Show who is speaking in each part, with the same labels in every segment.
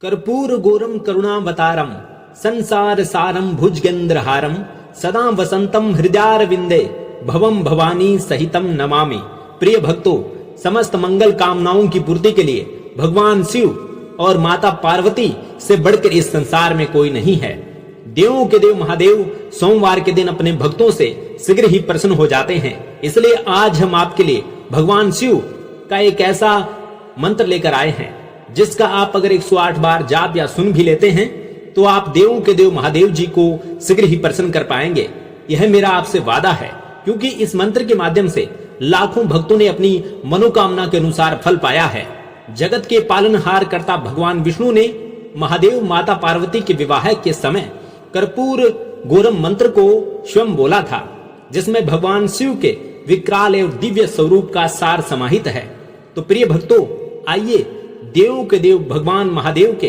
Speaker 1: कर्पूर गोरम करुणावतारम संसार सारम भुजगेंद्रहारम सदा वसंतम हृदयारविंदे भवम भवानी सहितम नमामि। प्रिय भक्तों, समस्त मंगल कामनाओं की पूर्ति के लिए भगवान शिव और माता पार्वती से बढ़कर इस संसार में कोई नहीं है। देवों के देव महादेव सोमवार के दिन अपने भक्तों से शीघ्र ही प्रसन्न हो जाते हैं। इसलिए आज हम आपके लिए भगवान शिव का एक ऐसा मंत्र लेकर आए हैं जिसका आप अगर 108 बार जाप या सुन भी लेते हैं तो आप देवों के देव महादेव जी को शीघ्र ही प्रसन्न कर पाएंगे। यह मेरा आपसे वादा है, क्योंकि इस मंत्र के माध्यम से लाखों भक्तों ने अपनी मनोकामना के अनुसार फल पाया है। जगत के पालनहार करता भगवान विष्णु ने महादेव माता पार्वती के विवाह के समय कर्पूर गोरम मंत्र को स्वयं बोला था, जिसमें भगवान शिव के विकराल एवं दिव्य स्वरूप का सार समाहित है। तो प्रिय भक्तों, आइए देवों के देव भगवान महादेव के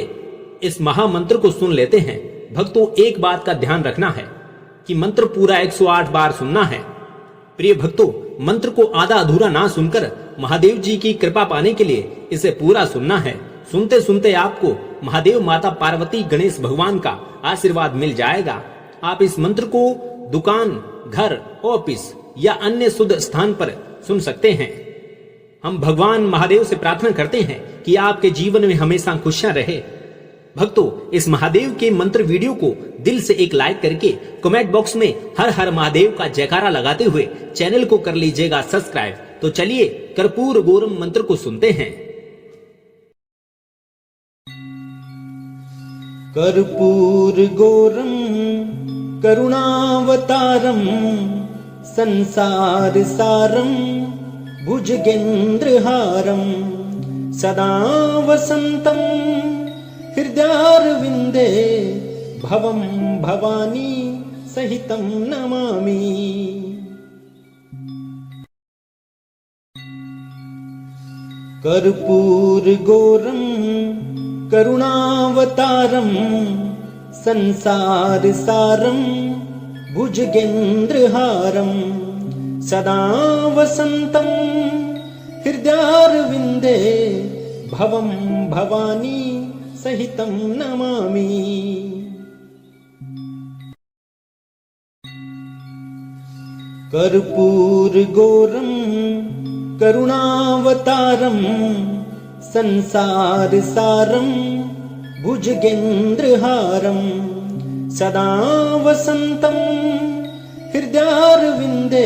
Speaker 1: इस महामंत्र को सुन लेते हैं। भक्तों, एक बात का ध्यान रखना है कि मंत्र पूरा 108 बार सुनना है। प्रिय भक्तों, मंत्र को आधा अधूरा ना सुनकर महादेव जी की कृपा पाने के लिए इसे पूरा सुनना है। सुनते सुनते आपको महादेव माता पार्वती गणेश भगवान का आशीर्वाद मिल जाएगा। आप इस मंत्र को दुकान, घर, ऑफिस या अन्य शुद्ध स्थान पर सुन सकते हैं। हम भगवान महादेव से प्रार्थना करते हैं कि आपके जीवन में हमेशा खुशियां रहे। भक्तों, इस महादेव के मंत्र वीडियो को दिल से एक लाइक करके कमेंट बॉक्स में हर हर महादेव का जयकारा लगाते हुए चैनल को कर लीजिएगा सब्सक्राइब। तो चलिए कर्पूर गोरम मंत्र को सुनते हैं।
Speaker 2: कर्पूर गोरम करुणावतारम संसार सारम भुजगेंद्रहारम सदा वसंतम हृदयारविंदे भवम भवानी सहितम नमामि। कर्पूर गोरम करुणावतारम संसार सारम भुजगेंद्रहारम सदा वसंतम हृदयारविंदे भवम भवानी सहितम नमामि। कर्पूर गोरम करुणावतारम संसार सारम भुजगेंद्रहारम सदा वसंतम हृदयारविंदे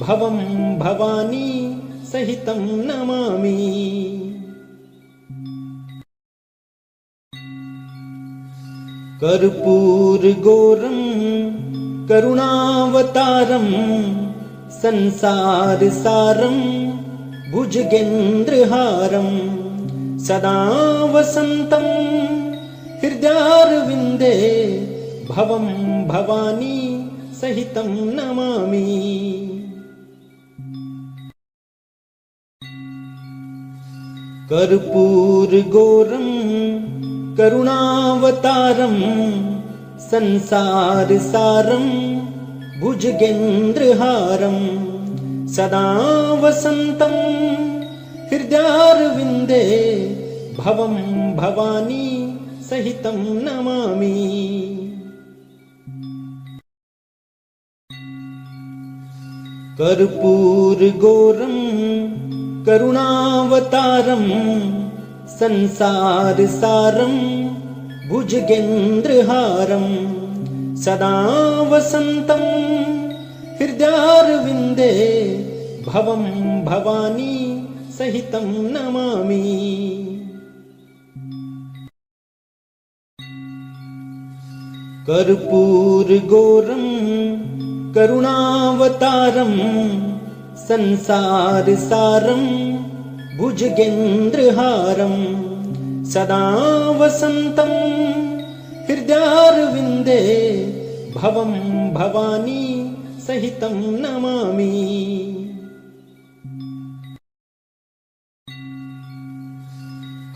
Speaker 2: भवम भवानी सहितम नमामि। कर्पूर गोरम करुणावतारम संसार सारम भुजगेंद्रहारम सदा वसंतम हृदयारविंदे भवम भवानी सहितम नमामि। कर्पूर गोरम करुणावतारम संसार सारम भुजगेंद्रहारम सदा वसंतम हृदयारविंदे भवम भवानी सहितम नमामि। कर्पूर गोरम करुणावतारम संसार सारम भुजगेंद्रहारम सदा वसंतम हृदयारविंदे भवम भवानी सहितम नमामि। कर्पूर गोरम करुणावतारम संसार सारम भुजगेंद्रहारम सदा वसंतम हृदयारविंदे भवम भवानी सहितम नमामि।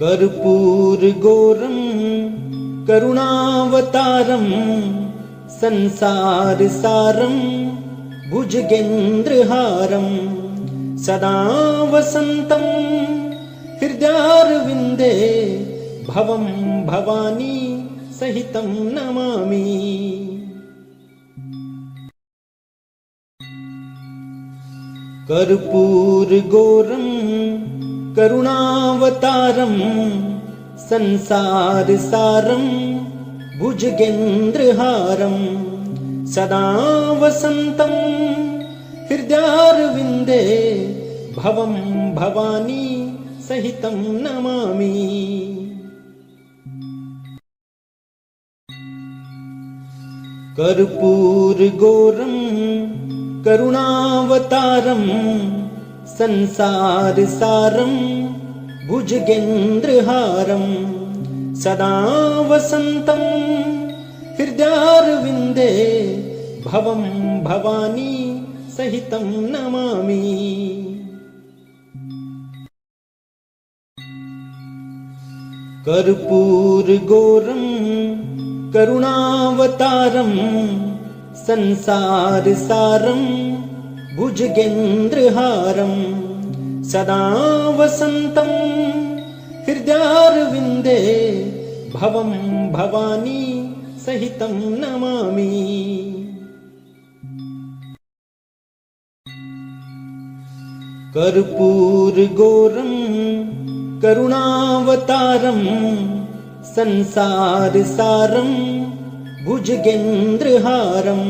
Speaker 2: कर्पूर गोरम करुणावतारम संसार सारम भुजगेंद्रहारम सदा वसंतम हृदयारविंदे भवं भवानी सहितं नमामि। कर्पूरगौरं करुणावतारं संसारसारं भुजगेन्द्रहारं सदा वसन्तं हृदयारविन्दे भवं भवानी सहितं नमामि। कर्पूरगौरं करुणावतारं संसारसारं भुजगेन्द्रहारं सदा वसन्तं हृदयारविन्दे भवं भवानी सहितं नमामि। कर्पूरगौरं करुणावतारं संसारसारं भुजगेन्द्रहारं सदा वसन्तं हृदयारविन्दे भवं भवानी सहितं नमामि। कर्पूरगौरं करुणावतारं संसारसारं भुजगेन्द्रहारं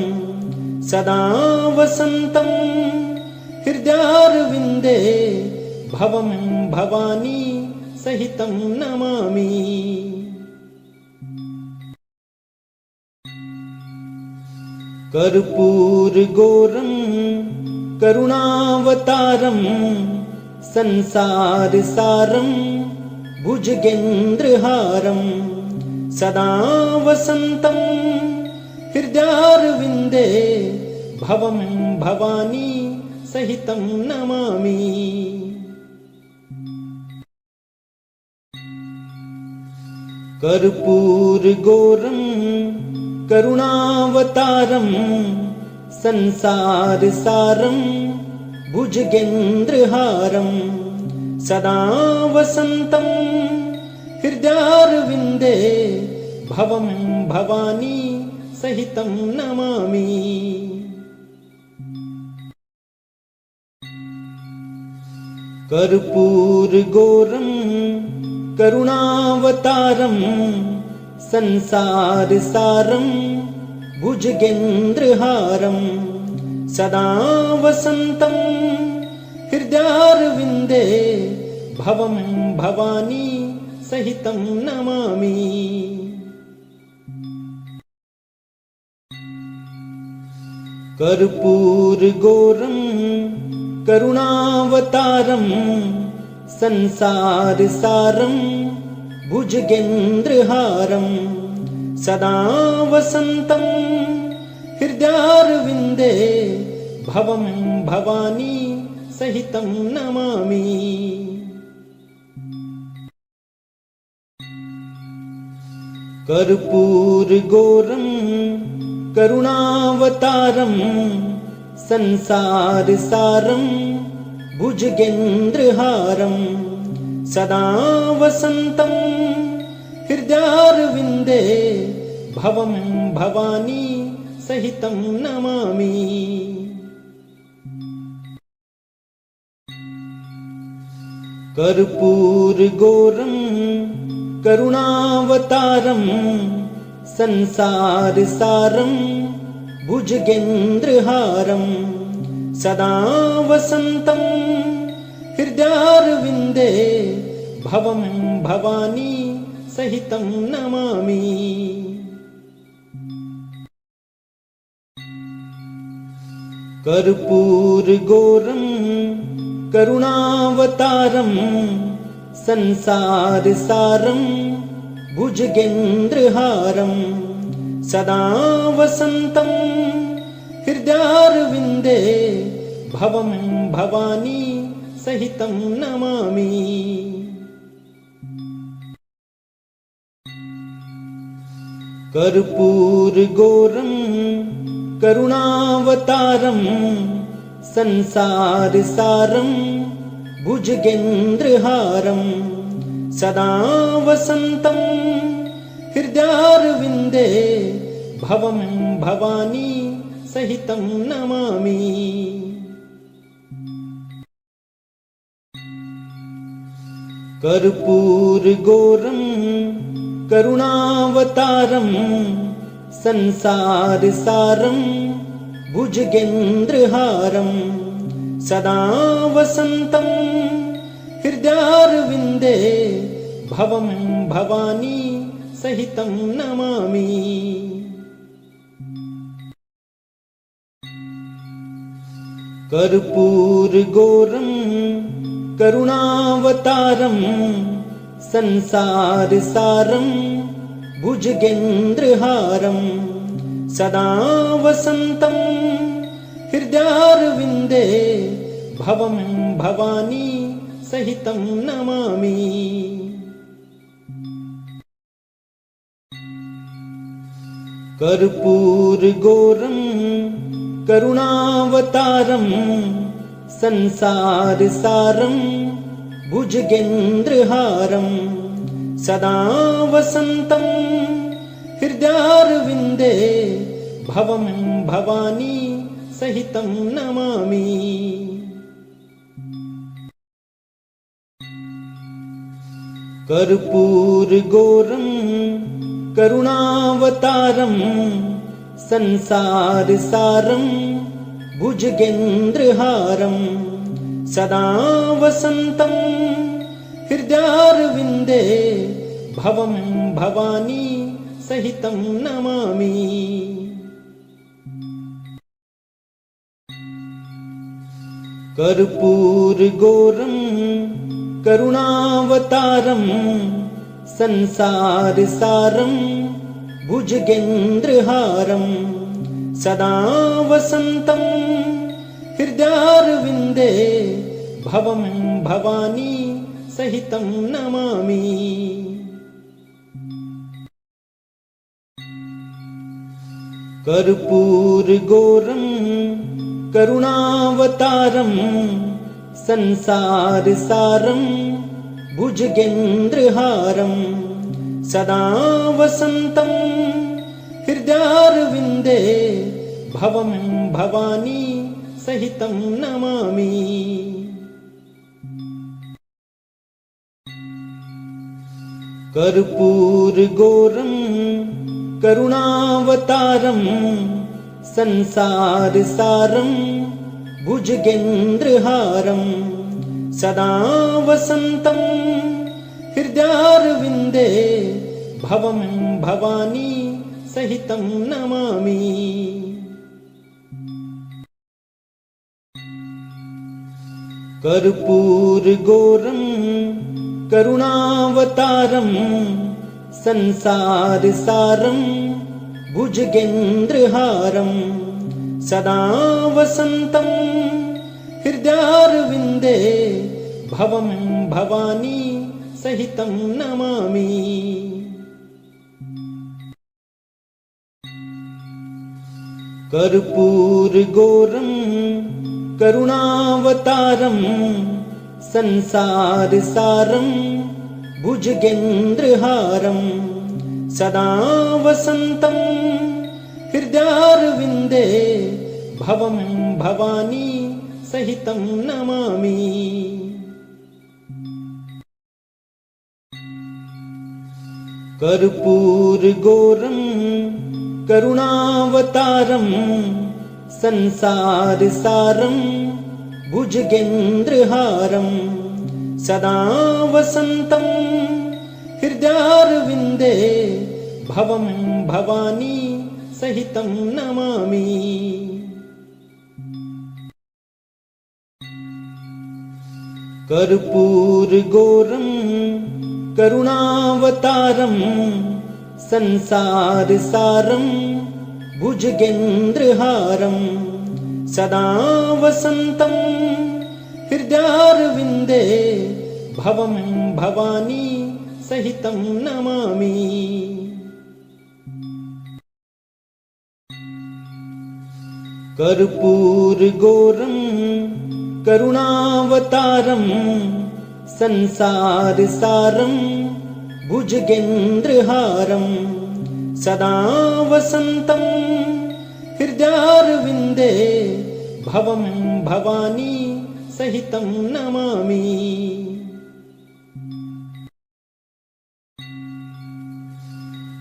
Speaker 2: सदा वसन्तं हृदयारविन्दे भवं भवानी सहितं नमामि। कर्पूरगौरं करुणावतारं संसारसारं भुजगेन्द्रहारं सदा वसन्तं हृदयारविन्दे भवं भवानी सहितं नमामि। कर्पूरगौरं करुणावतारं संसारसारं भुजगेन्द्रहारं सदा वसन्तं हृदयारविन्दे भवं भवानी सहितं नमामि। कर्पूरगौरं करुणावतारं संसारसारं भुजगेन्द्रहारं सदा वसन्तं हृदयारविन्दे भवं भवानी सहितं नमामि। कर्पूरगौरं करुणावतारं संसारसारं भुजगेन्द्रहारं सदा वसन्तं हृदयारविन्दे भवं भवानी सहितं नमामि। कर्पूरगौरं करुणावतारं संसारसारं भुजगेन्द्रहारं सदा वसन्तं हृदयारविन्दे भवं भवानी सहितं नमामि। कर्पूरगौरं करुणावतारं संसारसारं भुजगेन्द्रहारं सदा वसन्तं हृदयारविन्दे भवं भवानी सहितं नमामि। कर्पूरगौरं करुणावतारं संसारसारं भुजगेन्द्रहारं सदा वसन्तं हृदयारविन्दे भवं भवानी सहितं नमामि। कर्पूरगौरं करुणावतारं संसारसारं भुजगेन्द्रहारं सदा वसन्तं हृदयारविन्दे भवं भवानी सहितं नमामि। कर्पूरगौरं करुणावतारं संसारसारं भुजगेन्द्रहारं सदा वसन्तं हृदयारविन्दे भवं भवानी सहितं नमामि। कर्पूरगौरं करुणावतारं संसारसारं भुजगेन्द्रहारं सदा वसन्तं हृदयारविन्दे भवं भवानी सहितं नमामि। कर्पूरगौरं करुणावतारं संसारसारं भुजगेन्द्रहारं सदा वसन्तं हृदयारविन्दे भवं भवानी सहितं नमामि। कर्पूरगौरं करुणावतारं संसारसारं भुजगेन्द्रहारं सदा वसन्तं हृदयारविन्दे भवं भवानी सहितं नमामि। कर्पूरगौरं करुणावतारं संसारसारं भुजगेन्द्रहारं सदा वसन्तं हृदयारविन्दे भवं भवानी सहितं नमामि। कर्पूरगौरं करुणावतारं संसारसारं भुजगेन्द्रहारं सदा वसन्तं हृदयारविन्दे भवं भवानी सहितं नमामि। कर्पूरगौरं करुणावतारं संसारसारं भुजगेन्द्रहारं सदा वसन्तं हृदयारविन्दे भवं भवानी सहितं नमामि। कर्पूरगौरं करुणावतारं संसारसारं भुजगेन्द्रहारं सदा वसन्तं हृदयारविन्दे भवं भवानी सहितं नमामि। कर्पूरगौरं करुणावतारं संसारसारं भुजगेन्द्रहारं सदा वसन्तं हृदयारविन्दे भवं भवानी सहितं नमामि। कर्पूरगौरं करुणावतारं संसारसारं भुजगेन्द्रहारं सदा वसन्तं हृदयारविन्दे भवं भवानी सहितं नमामि। कर्पूरगौरं करुणावतारं संसारसारं भुजगेन्द्रहारं सदा वसन्तं हृदयारविन्दे भवं भवानी सहितं नमामि। कर्पूरगौरं करुणावतारं संसारसारं भुजगेन्द्रहारं सदा वसन्तं हृदयारविन्दे भवं भवानी सहितं नमामि।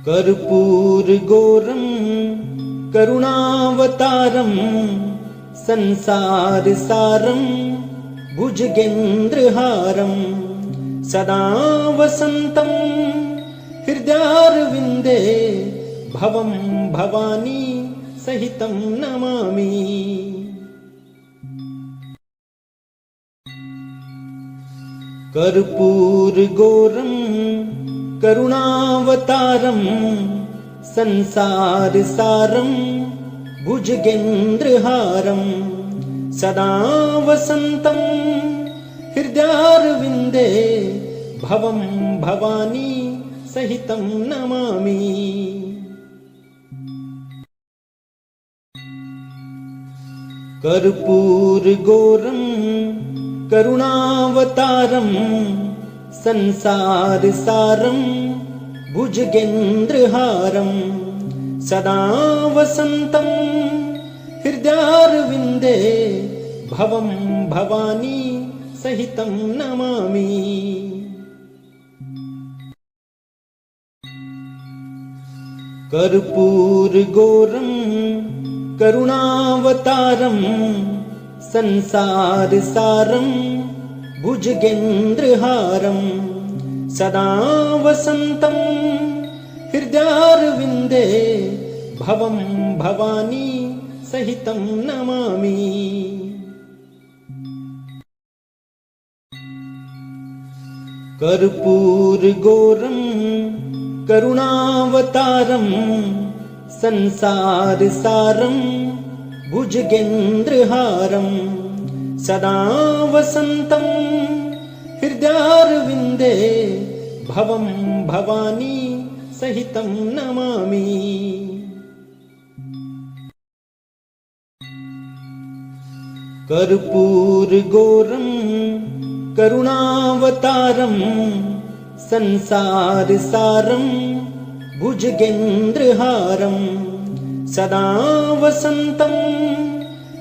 Speaker 2: कर्पूरगौरं करुणावतारं संसारसारं भुजगेन्द्रहारं सदा वसन्तं हृदयारविन्दे भवं भवानी सहितं नमामि। कर्पूरगौरं करुणावतारं संसारसारं भुजगेन्द्रहारं सदा वसन्तं हृदयारविन्दे भवं भवानी सहितं नमामि। कर्पूरगौरं करुणावतारं संसारसारं भुजगेन्द्रहारं सदा वसन्तं हृदयारविन्दे भवं भवानी सहितं नमामि। कर्पूरगौरं करुणावतारं संसारसारं भुजगेन्द्रहारं सदा वसन्तं हृदयारविन्दे भवं भवानी सहितं नमामि। कर्पूरगौरं करुणावतारं संसारसारं भुजगेन्द्रहारं सदा वसन्तं हृदयारविन्दे भवं भवानी सहितं नमामि। कर्पूरगौरं करुणावतारं संसारसारं भुजगेन्द्रहारं सदा वसन्तं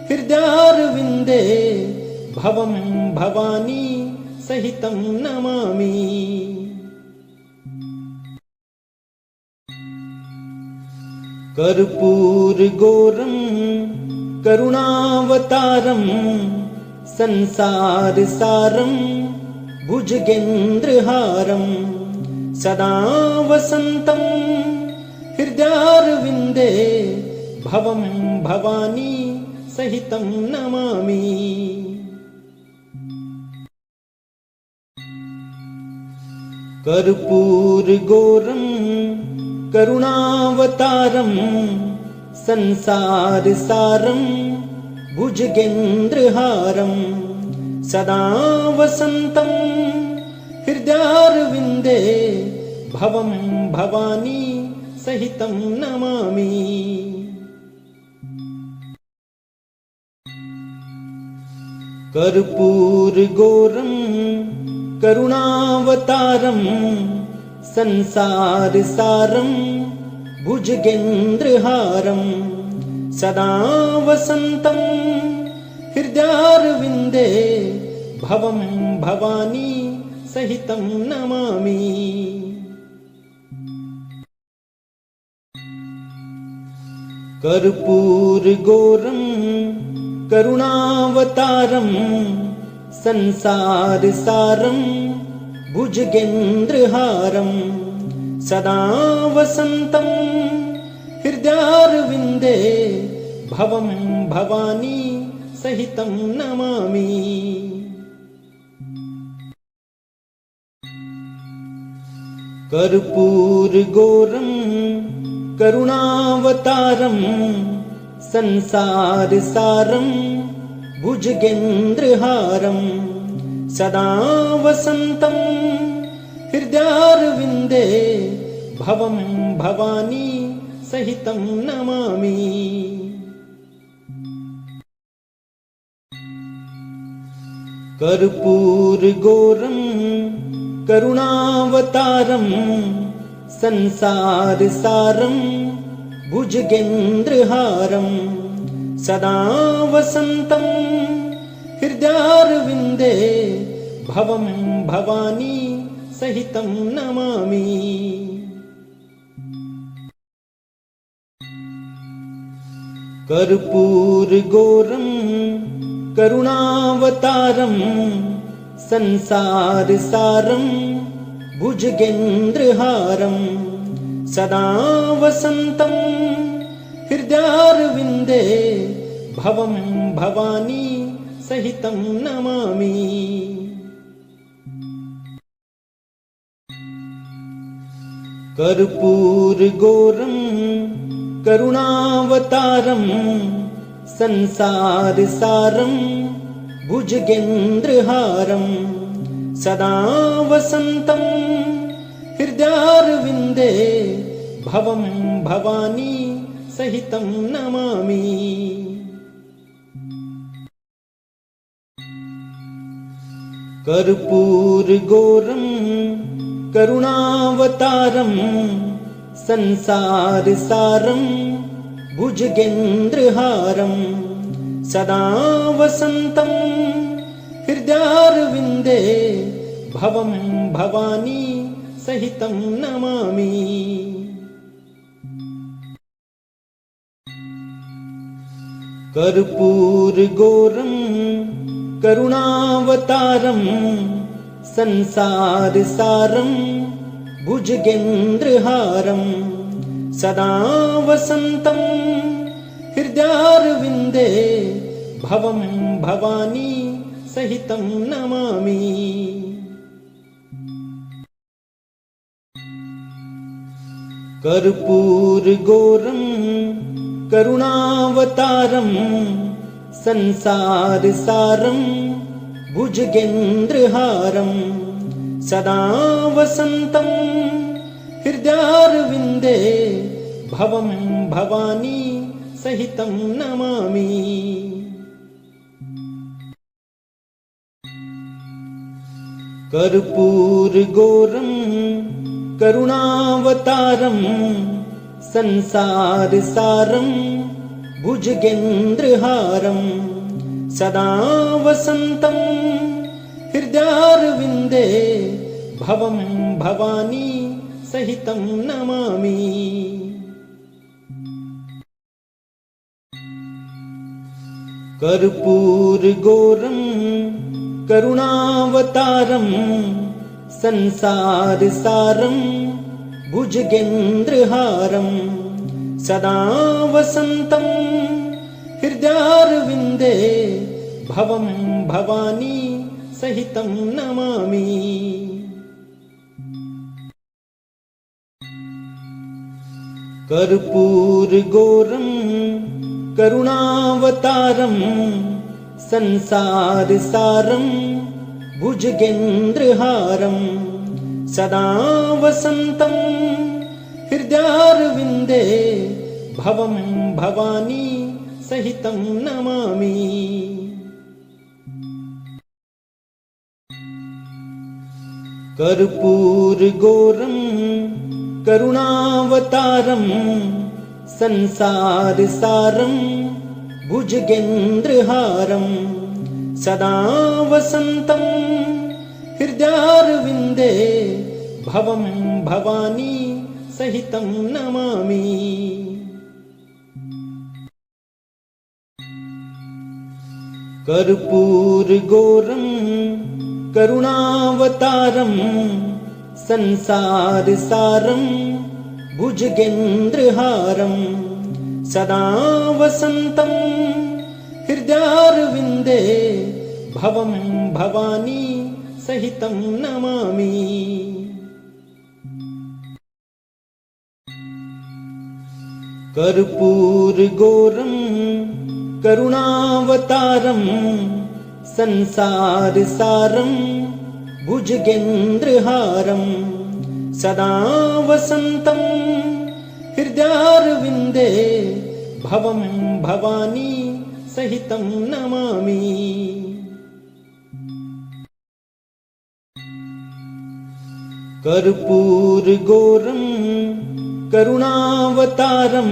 Speaker 2: हृदयारविन्दे भवं भवानी सहितं नमामि। कर्पूरगौरं करुणावतारं संसारसारं भुजगेन्द्रहारं सदा वसन्तं हृदयारविन्दे भवं भवानी सहितं नमामि। कर्पूरगौरं करुणावतारं संसारसारं भुजगेन्द्रहारं सदा वसन्तं हृदयारविन्दे भवं भवानी सहितं नमामि। कर्पूरगौरं करुणावतारं संसारसारं भुजगेन्द्रहारं सदा वसन्तं हृदयारविन्दे भवं भवानी सहितं नमामि। कर्पूरगौरं करुणावतारं संसारसारं भुजगेन्द्रहारं सदा वसन्तं हृदयारविन्दे भवं भवानी सहितं नमामि। कर्पूरगौरं करुणावतारं संसारसारं भुजगेन्द्रहारं सदा वसन्तं हृदयारविन्दे भवं भवानी सहितं नमामि। कर्पूरगौरं करुणावतारं संसारसारं भुजगेन्द्रहारं सदा वसन्तं हृदयारविन्दे भवं भवानी सहितं नमामि। कर्पूरगौरं करुणावतारं संसारसारं भुजगेन्द्रहारं सदा वसन्तं हृदयारविन्दे भवं भवानी सहितं नमामि। कर्पूरगौरं करुणावतारं संसारसारं भुजगेन्द्रहारं सदा वसन्तं हृदयारविन्दे भवं भवानी सहितं नमामि। कर्पूरगौरं करुणावतारं संसारसारं भुजगेन्द्रहारं सदा वसन्तं हृदयारविन्दे भवं भवानी सहितं नमामि। कर्पूरगौरं करुणावतारं संसारसारं भुजगेन्द्रहारं सदा वसन्तं हृदयारविन्दे भवं भवानी सहितं नमामि। कर्पूरगौरं करुणावतारं संसारसारं भुजगेन्द्रहारं सदा वसन्तं हृदयारविन्दे भवं भवानी सहितं नमामि। कर्पूरगौरं करुणावतारं संसारसारं भुजगेन्द्रहारं सदा वसन्तं हृदयारविन्दे भवं भवानी सहितं नमामि। कर्पूरगौरं करुणावतारं संसारसारं भुजगेन्द्रहारं सदा वसन्तं हृदयारविन्दे भवं भवानी सहितं नमामि। कर्पूरगौरं करुणावतारं संसारसारं भुजगेन्द्रहारं सदा वसन्तं हृदयारविन्दे भवं भवानी सहितं नमामि। कर्पूरगौरं करुणावतारं संसारसारं भुजगेन्द्रहारं सदा वसन्तं हृदयारविन्दे भवं भवानी सहितं नमामि। कर्पूरगौरं करुणावतारं संसारसारं भुजगेन्द्रहारं सदा वसन्तं हृदयारविन्दे भवं भवानी सहितं नमामि। कर्पूरगौरं करुणावतारं संसारसारं भुजगेन्द्रहारं सदा वसन्तं हृदयारविन्दे भवं भवानी सहितं नमामि। कर्पूरगौरं करुणावतारं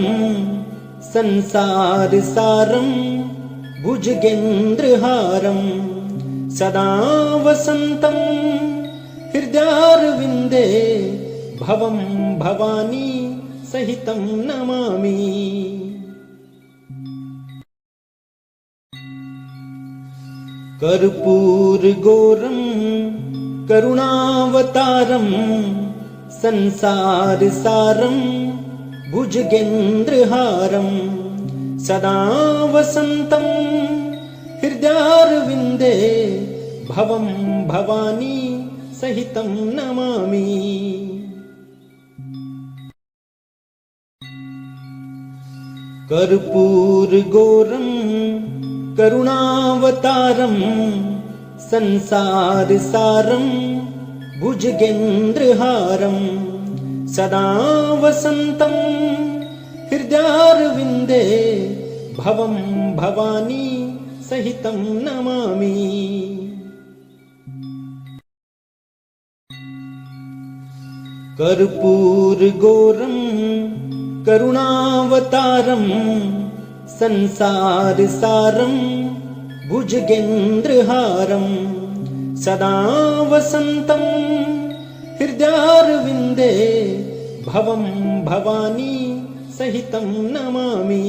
Speaker 2: संसारसारं भुजगेन्द्रहारं सदा वसन्तं हृदयारविन्दे भवं भवानी सहितं नमामि। कर्पूरगौरं करुणावतारं संसारसारं भुजगेन्द्रहारं सदा वसन्तं हृदयारविन्दे भवं भवानी सहितं नमामि। कर्पूरगौरं करुणावतारं संसारसारं भुजगेन्द्रहारं सदा वसन्तं हृदयारविन्दे भवं भवानी सहितं नमामि। कर्पूरगौरं करुणावतारं संसारसारं भुजगेन्द्रहारं सदा वसन्तं हृदयारविन्दे भवं भवानी सहितं नमामि।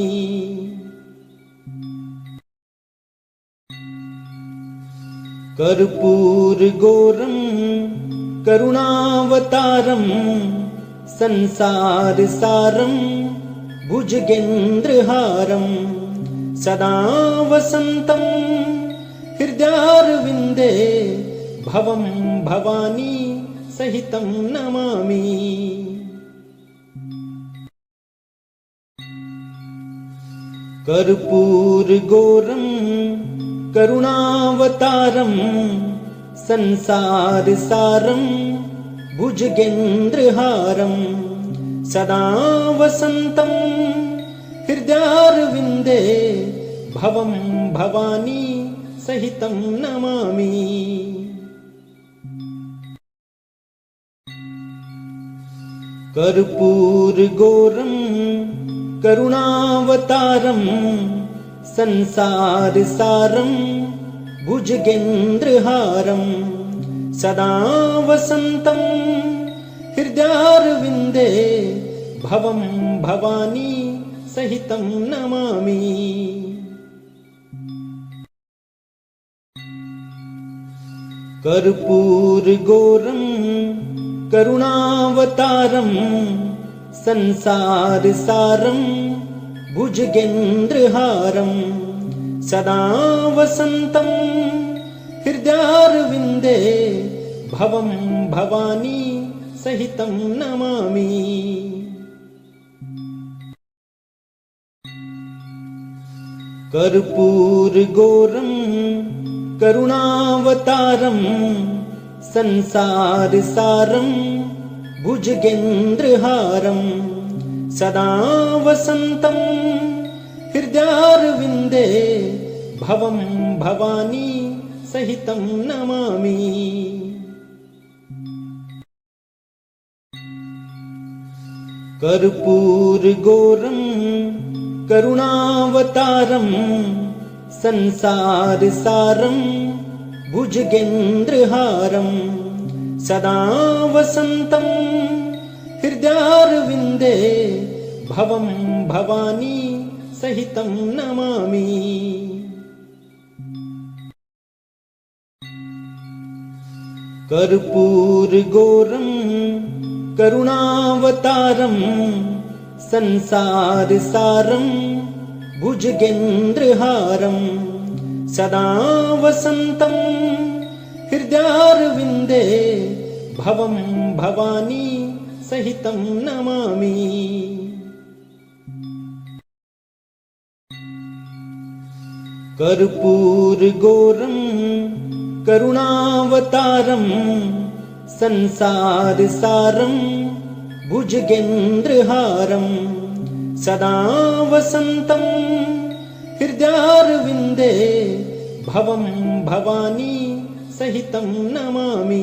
Speaker 2: कर्पूरगौरं करुणावतारं संसारसारं भुजगेन्द्रहारं सदा वसन्तं हृदयारविन्दे भवं भवानी सहितं नमामि। कर्पूरगौरं करुणावतारं संसारसारं भुजगेन्द्रहारं सदा वसन्तं हृदयारविन्दे भवं भवानी सहितं नमामि। कर्पूरगौरं करुणावतारं संसारसारं भुजगेन्द्रहारं सदा वसन्तं हृदयारविन्दे भवं भवानी सहितं नमामि। कर्पूरगौरं करुणावतारं संसारसारं भुजगेन्द्रहारं सदा वसन्तं हृदयारविन्दे भवं भवानी सहितं नमामि। कर्पूरगौरं करुणावतारं संसारसारं भुजगेन्द्रहारं सदा वसन्तं हृदयारविन्दे भवं भवानी सहितं नमामि। कर्पूरगौरं करुणावतारं संसारसारं भुजगेन्द्रहारं सदा वसन्तं हृदयारविन्दे भवं भवानी सहितं नमामि। कर्पूरगौरं करुणावतारं संसारसारं भुजगेन्द्रहारं सदा वसन्तं हृदयारविन्दे भवं भवानी सहितं नमामि। कर्पूरगौरं करुणावतारं संसारसारं भुजगेन्द्रहारं सदा वसन्तं हृदयारविन्दे भवं भवानी सहितं नमामि।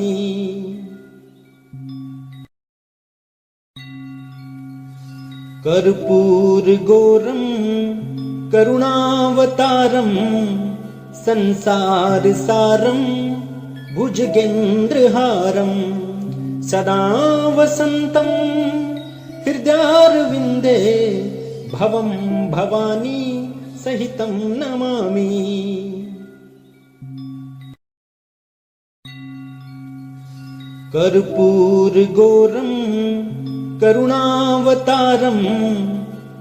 Speaker 2: कर्पूरगौरं करुणावतारं संसारसारं भुजगेन्द्रहारं सदा वसन्तं हृदयारविन्दे भवं भवानी सहितं नमामि। कर्पूरगौरं करुणावतारं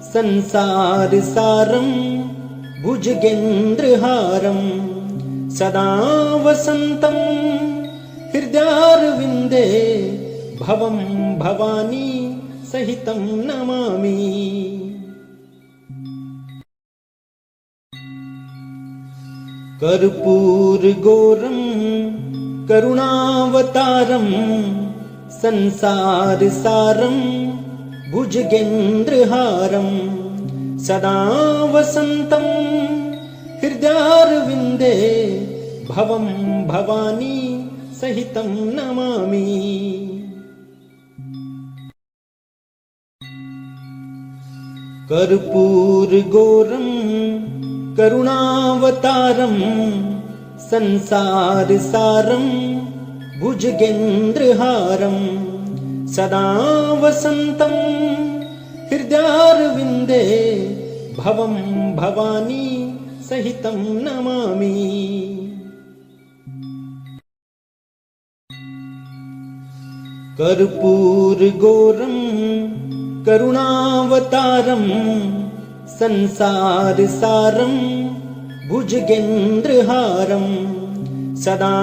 Speaker 2: संसारसारं भुजगेन्द्रहारं सदा वसन्तं हृदयारविन्दे भवं भवानी सहितं नमामि। कर्पूरगौरं करुणावतारं संसारसारं भुजगेन्द्रहारं सदा वसन्तं हृदयारविन्दे भवं भवानी सहितं नमामि। कर्पूरगौरं करुणावतारं संसारसारं भुजगेन्द्रहारं सदा वसन्तं हृदयारविन्दे भवं भवानी सहितं नमामि। कर्पूरगौरं करुणावतारं संसारसारं भुजगेन्द्रहारं सदा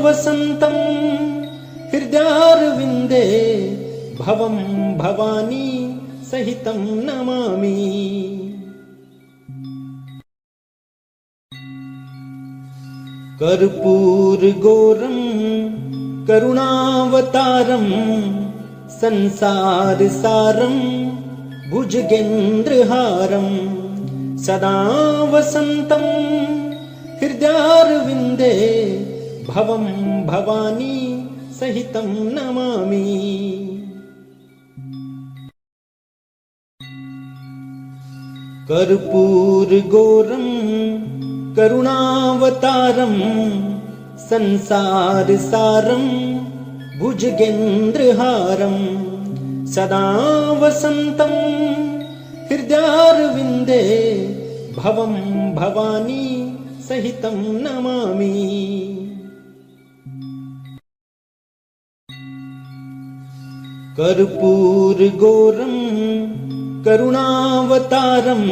Speaker 2: वसन्तं हृदयारविन्दे भवं भवानी सहितं नमामि। कर्पूरगौरं करुणावतारं संसारसारं भुजगेन्द्रहारं सदा वसन्तं हृदयारविन्दे भवं भवानी सहितं नमामि। कर्पूरगौरं करुणावतारं संसारसारं भुजगेन्द्रहारं सदा वसन्तं हृदयारविन्दे भवं भवानी सहितं नमामि। कर्पूरगौरं करुणावतारं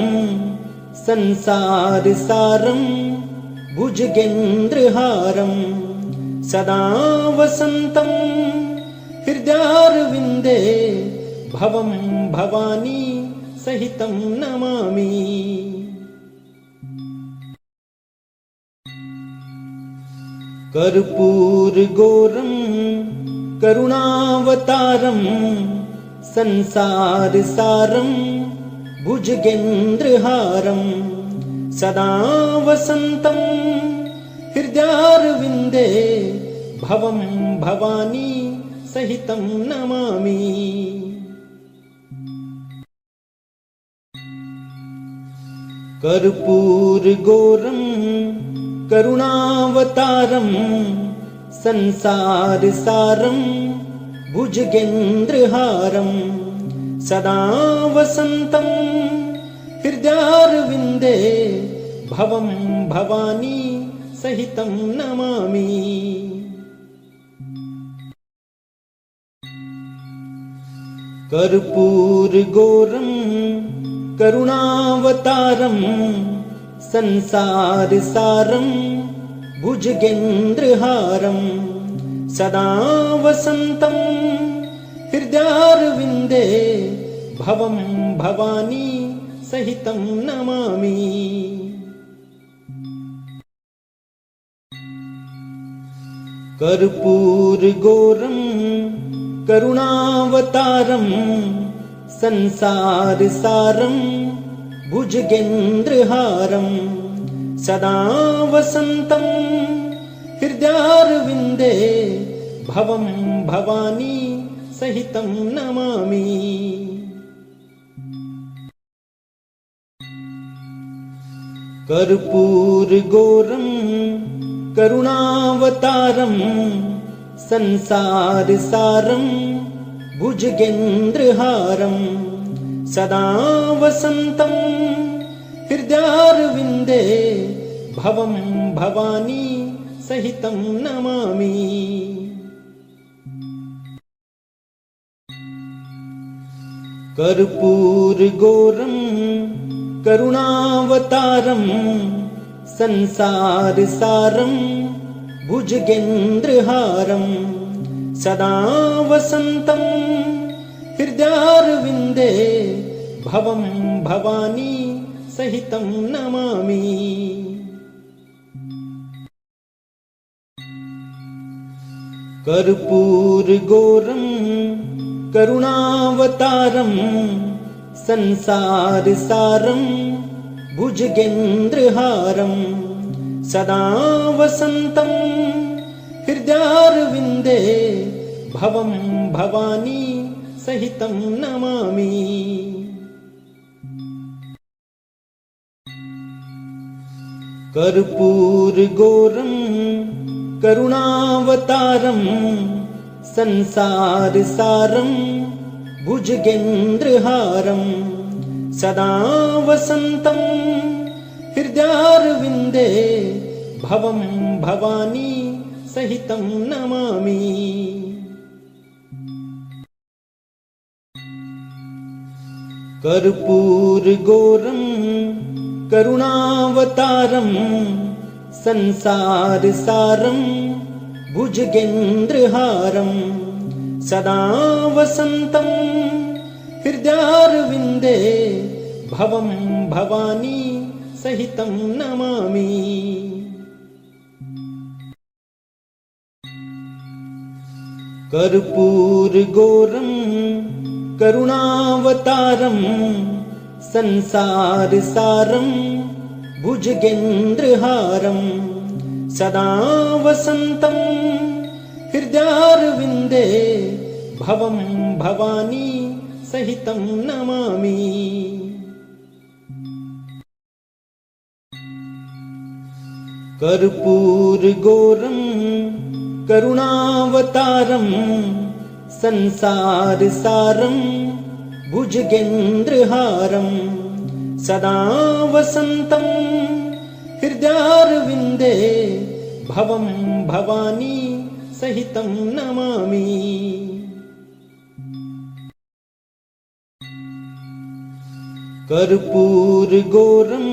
Speaker 2: संसारसारं भुजगेन्द्रहारं सदा वसन्तं हृदयारविन्दे भवं भवानी सहितं नमामि। कर्पूरगौरं करुणावतारं संसारसारं भुजगेन्द्रहारं सदा वसन्तं हृदयारविन्दे भवं भवानी सहितं नमामि। कर्पूरगौरं करुणावतारं संसारसारं भुजगेन्द्रहारं सदा वसन्तं हृदयारविन्दे भवं भवानी सहितं नमामि। कर्पूरगौरं करुणावतारं संसारसारं भुजगेन्द्रहारं सदा वसन्तं हृदयारविन्दे भवं भवानी सहितं नमामि। कर्पूरगौरं करुणावतारं संसारसारं भुजगेन्द्रहारं सदा वसन्तं हृदयारविन्दे भवं भवानी सहितं नमामि। कर्पूरगौरं करुणावतारं संसारसारं भुजगेन्द्रहारं सदा वसन्तं हृदयारविन्दे भवं भवानी सहितं नमामि। कर्पूरगौरं करुणावतारं संसारसारं भुजगेन्द्रहारं सदा वसन्तं हृदयारविन्दे भवं भवानी सहितं नमामि। कर्पूरगौरं करुणावतारं संसारसारं भुजगेन्द्रहारं सदा वसन्तं हृदयारविन्दे भवं भवानी सहितं नमामि। कर्पूरगौरं करुणावतारं संसारसारं भुजगेन्द्रहारं सदा वसन्तं हृदयारविन्दे भवं भवानी सहितं नमामि। कर्पूरगौरं करुणावतारं संसारसारं भुजगेन्द्रहारं सदा वसन्तं हृदयारविन्दे भवं भवानी सहितं नमामि। कर्पूरगौरं करुणावतारं संसारसारं भुजगेन्द्रहारं सदा वसन्तं हृदयारविन्दे भवं भवानी सहितं नमामि। कर्पूरगौरं करुणावतारं संसारसारं भुजगेन्द्रहारं सदा वसन्तं हृदयारविन्दे भवं भवानी सहितं नमामि। कर्पूरगौरं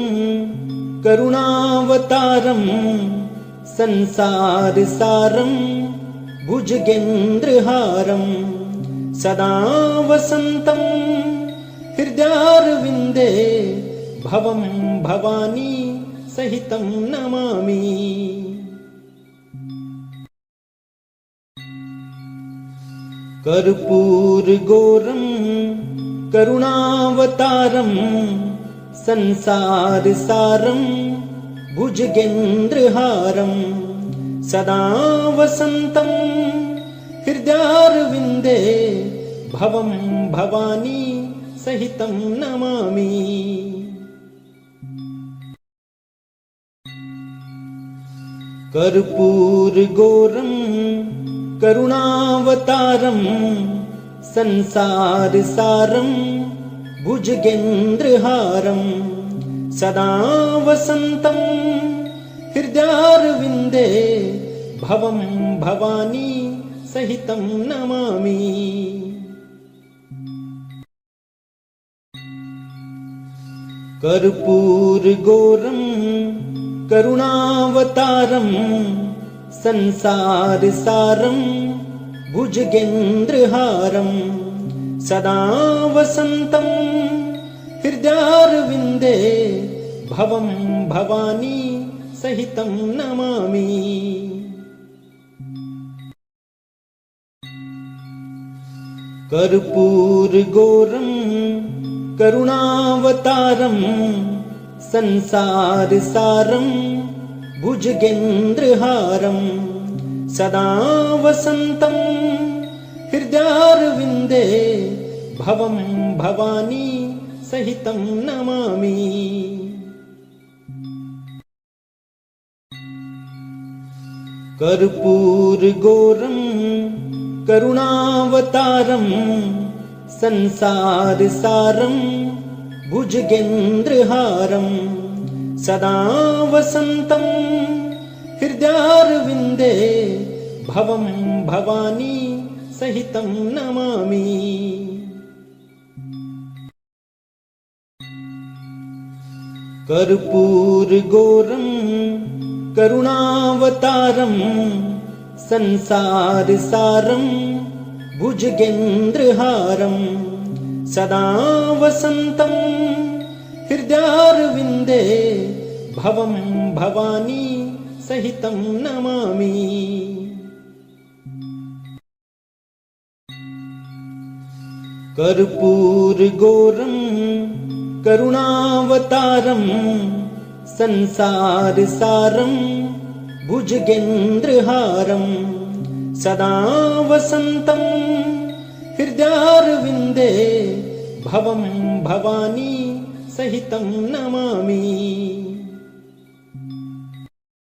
Speaker 2: करुणावतारं संसारसारं भुजगेन्द्रहारं सदा वसन्तं हृदयारविन्दे भवं भवानी सहितं नमामि। कर्पूरगौरं करुणावतारं संसारसारं भुजगेन्द्रहारं सदा वसन्तं हृदयारविन्दे भवं भवानी सहितं नमामि। कर्पूरगौरं करुणावतारं संसारसारं भुजगेन्द्रहारं सदा वसन्तं हृदयारविन्दे भवं भवानी सहितं नमामि। कर्पूरगौरं करुणावतारं संसारसारं भुजगेन्द्रहारं सदा वसन्तं हृदयारविन्दे भवं भवानी सहितं नमामि। कर्पूरगौरं करुणावतारं संसारसारं भुजगेन्द्रहारं सदा वसन्तं हृदयारविन्दे भवं भवानी सहितं नमामि। कर्पूरगौरं करुणावतारं संसारसारं भुजगेन्द्रहारं सदा वसन्तं हृदयारविन्दे भवं भवानी सहितं नमामि। कर्पूरगौरं करुणावतारं संसारसारं भुजगेन्द्रहारं सदा वसन्तं हृदयारविन्दे भवं भवानी सहितं नमामि। कर्पूरगौरं करुणावतारं संसारसारं भुजगेन्द्रहारं सदा वसन्तं हृदयारविन्दे भवं भवानी सहितं नमामि।